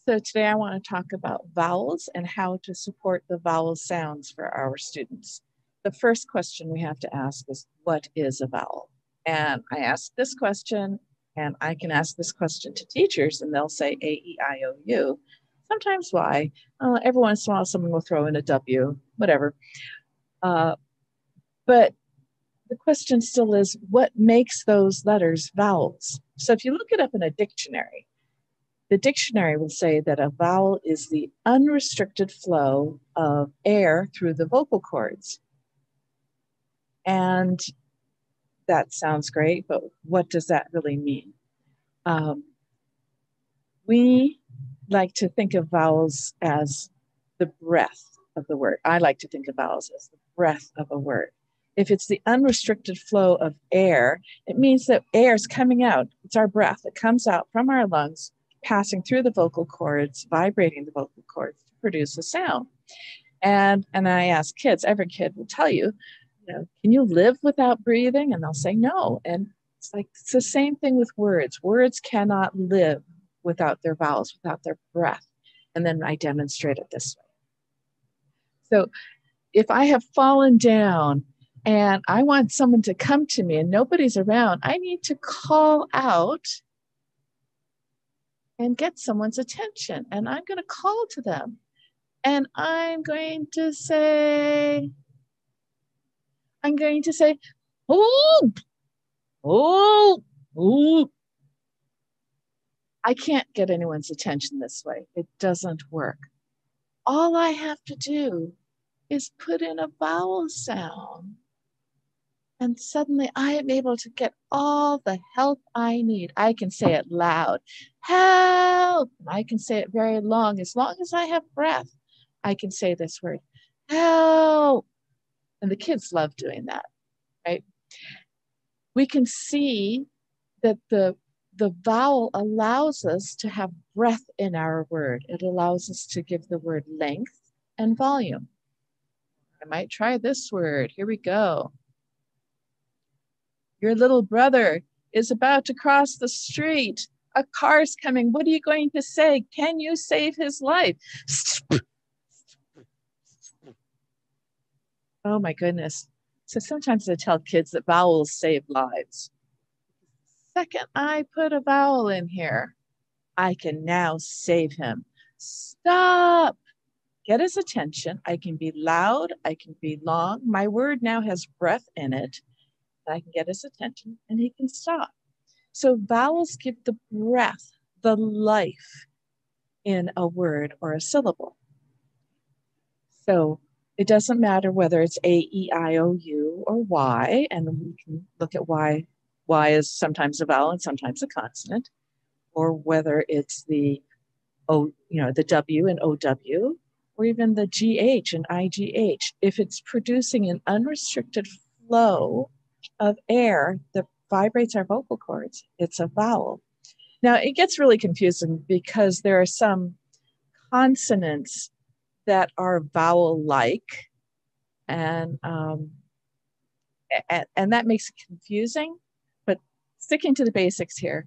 So today I want to talk about vowels and how to support the vowel sounds for our students. The first question we have to ask is, what is a vowel? And I ask this question, and I can ask this question to teachers, and they'll say A, E, I, O, U. Sometimes Y. Every once in a while, someone will throw in a W, whatever. But the question still is, what makes those letters vowels? So if you look it up in a dictionary, the dictionary will say that a vowel is the unrestricted flow of air through the vocal cords. And that sounds great, but what does that really mean? We like to think of vowels as the breath of the word. I like to think of vowels as the breath of a word. If it's the unrestricted flow of air, it means that air is coming out. It's our breath. It comes out from our lungs, passing through the vocal cords, vibrating the vocal cords to produce a sound. And I ask kids, every kid will tell you, can you live without breathing? And they'll say no. And it's the same thing with words. Words cannot live without their vowels, without their breath. And then I demonstrate it this way. So if I have fallen down and I want someone to come to me and nobody's around, I need to call out and get someone's attention. And I'm going to call to them. And I'm going to say, oh, oh, oh. I can't get anyone's attention this way. It doesn't work. All I have to do is put in a vowel sound. And suddenly I am able to get all the help I need. I can say it loud, help. I can say it very long as I have breath. I can say this word, help. And the kids love doing that, right? We can see that the vowel allows us to have breath in our word. It allows us to give the word length and volume. I might try this word. Here we go. Your little brother is about to cross the street. A car's coming. What are you going to say? Can you save his life? Oh my goodness. So sometimes I tell kids that vowels save lives. The second I put a vowel in here, I can now save him. Stop. Get his attention. I can be loud. I can be long. My word now has breath in it. I can get his attention and he can stop. So vowels give the breath, the life in a word or a syllable. So it doesn't matter whether it's A, E, I, O, U, or Y, and we can look at Y. Y is sometimes a vowel and sometimes a consonant, or whether it's the O, the W and OW, or even the GH and IGH. If it's producing an unrestricted flow of air that vibrates our vocal cords, it's a vowel. Now, it gets really confusing because there are some consonants that are vowel-like, and that makes it confusing. But sticking to the basics here,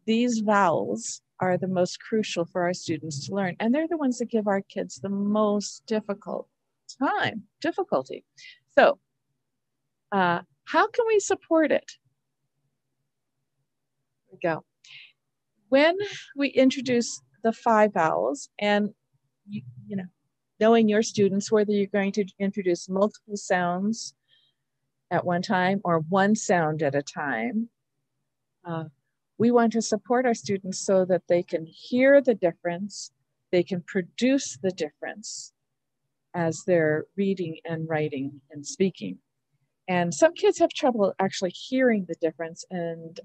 these vowels are the most crucial for our students to learn, and they're the ones that give our kids the most difficulty. So, how can we support it? Here we go. When we introduce the 5 vowels, and knowing your students, whether you're going to introduce multiple sounds at one time or one sound at a time, we want to support our students so that they can hear the difference, they can produce the difference as they're reading and writing and speaking. And some kids have trouble actually hearing the difference, and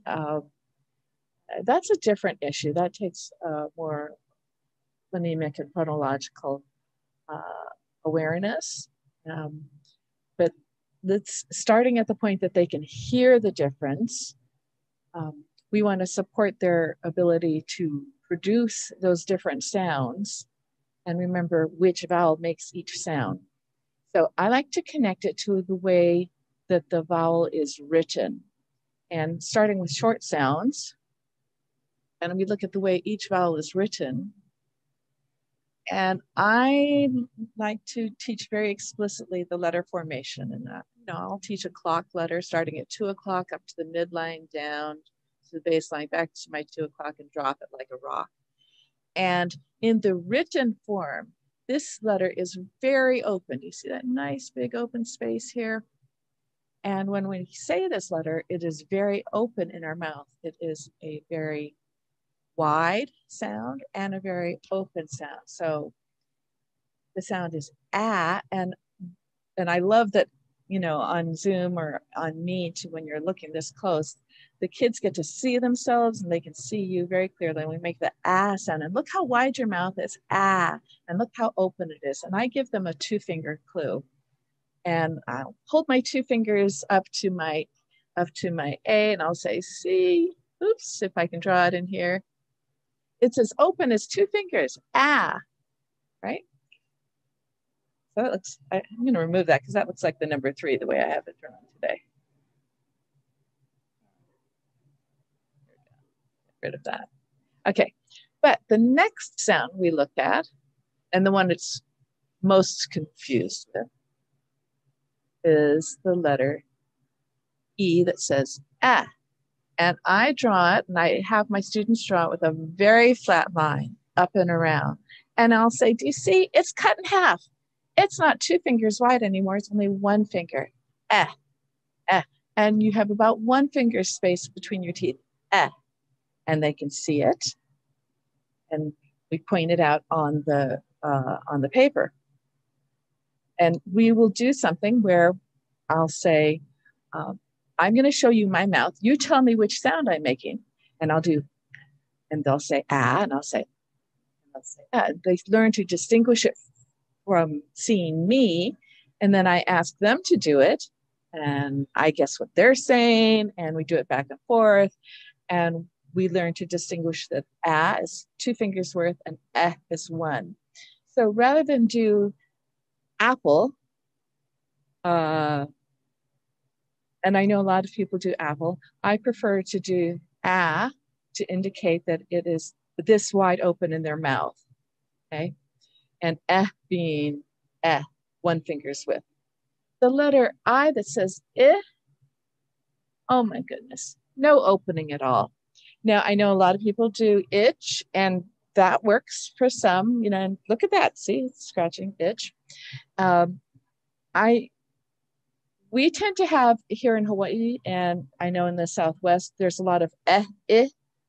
that's a different issue. That takes more phonemic and phonological awareness. But starting at the point that they can hear the difference, we want to support their ability to produce those different sounds and remember which vowel makes each sound. So I like to connect it to the way that the vowel is written. And starting with short sounds, and we look at the way each vowel is written, And I like to teach very explicitly the letter formation. And I'll teach a clock letter starting at 2 o'clock up to the midline, down to the baseline, back to my 2 o'clock, and drop it like a rock. And in the written form, this letter is very open. You see that nice big open space here? And when we say this letter, it is very open in our mouth. It is a very wide sound and a very open sound. So the sound is ah, and I love that, on Zoom or on Meet, when you're looking this close, the kids get to see themselves and they can see you very clearly. We make the ah sound, and look how wide your mouth is, ah, and look how open it is. And I give them a 2-finger clue. And I'll hold my 2 fingers up to my A, and I'll say, see, oops, if I can draw it in here. It's as open as 2 fingers, ah, right? So that looks, I'm going to remove that because that looks like the number 3 the way I have it drawn today. Get rid of that. Okay, but the next sound we look at, and the one that's most confused with, is the letter E that says ah. And I draw it, and I have my students draw it with a very flat line up and around. And I'll say, do you see? It's cut in half. It's not 2 fingers wide anymore. It's only 1 finger. Eh, eh. And you have about 1 finger space between your teeth. Eh. And they can see it. And we point it out on the paper. And we will do something where I'll say, I'm going to show you my mouth. You tell me which sound I'm making. And I'll do, and they'll say ah, and I'll say ah. They learn to distinguish it from seeing me. And then I ask them to do it. And I guess what they're saying. And we do it back and forth. And we learn to distinguish that ah is 2 fingers worth and eh is 1. So rather than do apple, and I know a lot of people do apple, I prefer to do ah to indicate that it is this wide open in their mouth, okay? And eh being 1 finger's width. The letter I that says eh, oh my goodness, no opening at all. Now, I know a lot of people do itch, and that works for some, and look at that, see, it's scratching, itch. We tend to have here in Hawaii, and I know in the Southwest, there's a lot of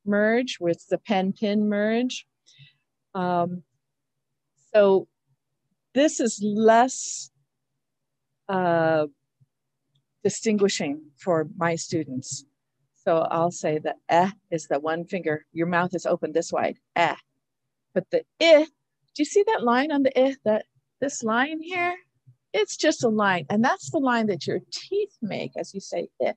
merge with the pen-pin merge. So this is less distinguishing for my students. So I'll say the is the 1 finger. Your mouth is open this wide, But the do you see that line on the this line here? It's just a line, and that's the line that your teeth make as you say eh.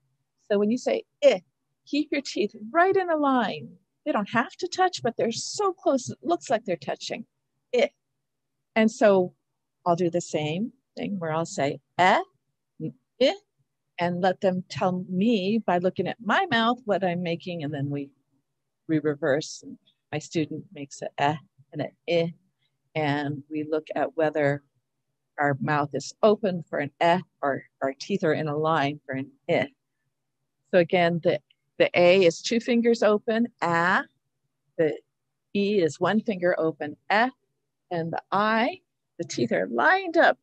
So when you say eh, keep your teeth right in a line. They don't have to touch, but they're so close, it looks like they're touching. Eh. And so I'll do the same thing where I'll say eh, and let them tell me by looking at my mouth what I'm making, and then we reverse. My student makes an and an eh, and we look at whether our mouth is open for an or our teeth are in a line for an eh. So again, the A is 2 fingers open, ah. The E is 1 finger open, and the I, the teeth are lined up,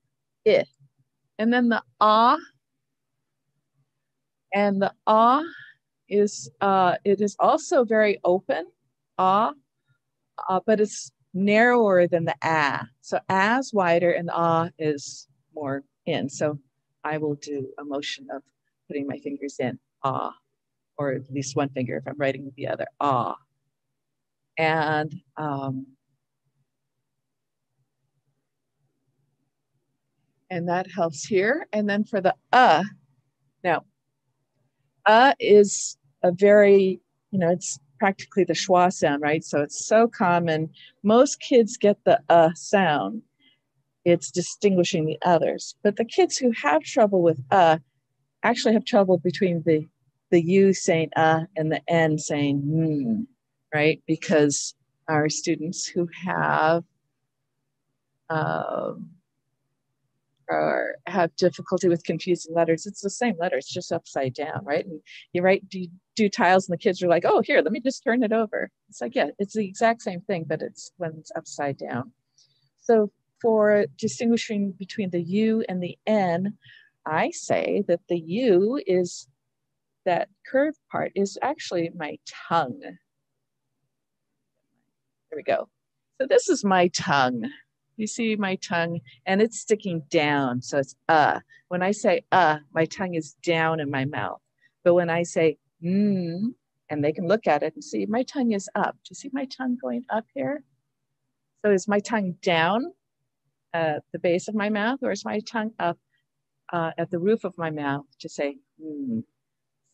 and then the ah, and the ah is it is also very open, but it's narrower than the ah. So ah is wider and ah is more in. So I will do a motion of putting my fingers in, ah, or at least 1 finger if I'm writing with the other, ah. And that helps here. And then for the now, is a very, it's practically the schwa sound, right? So it's so common. Most kids get the sound. It's distinguishing the others. But the kids who have trouble with actually have trouble between the U saying and the N saying right? Because our students who have um, or have difficulty with confusing letters, it's the same letter, it's just upside down, right? And you write, do tiles, and the kids are like, oh, here, let me just turn it over. It's like, yeah, it's the exact same thing, but it's when it's upside down. So for distinguishing between the U and the N, I say that the U is, that curved part is actually my tongue. There we go. So this is my tongue. You see my tongue, and it's sticking down. So it's When I say my tongue is down in my mouth. But when I say and they can look at it and see my tongue is up. Do you see my tongue going up here? So is my tongue down at the base of my mouth, or is my tongue up at the roof of my mouth to say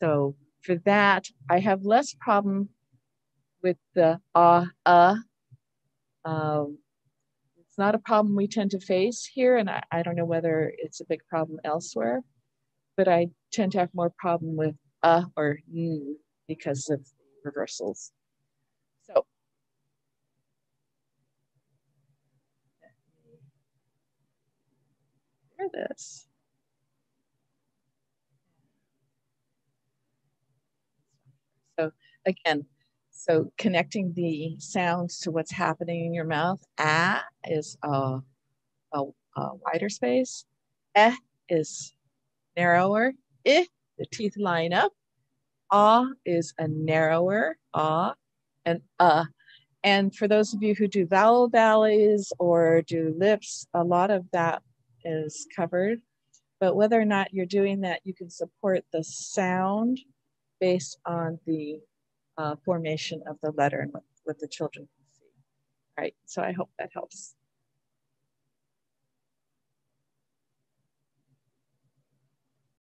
So for that, I have less problem with the it's not a problem we tend to face here, and I don't know whether it's a big problem elsewhere, but I tend to have more problem with or because of reversals. So hear this. So again, so connecting the sounds to what's happening in your mouth. Is a wider space. Is narrower. The teeth line up. Is a narrower and And for those of you who do vowel ballets or do lips, a lot of that is covered. But whether or not you're doing that, you can support the sound based on the formation of the letter and what the children can see. All right, so I hope that helps.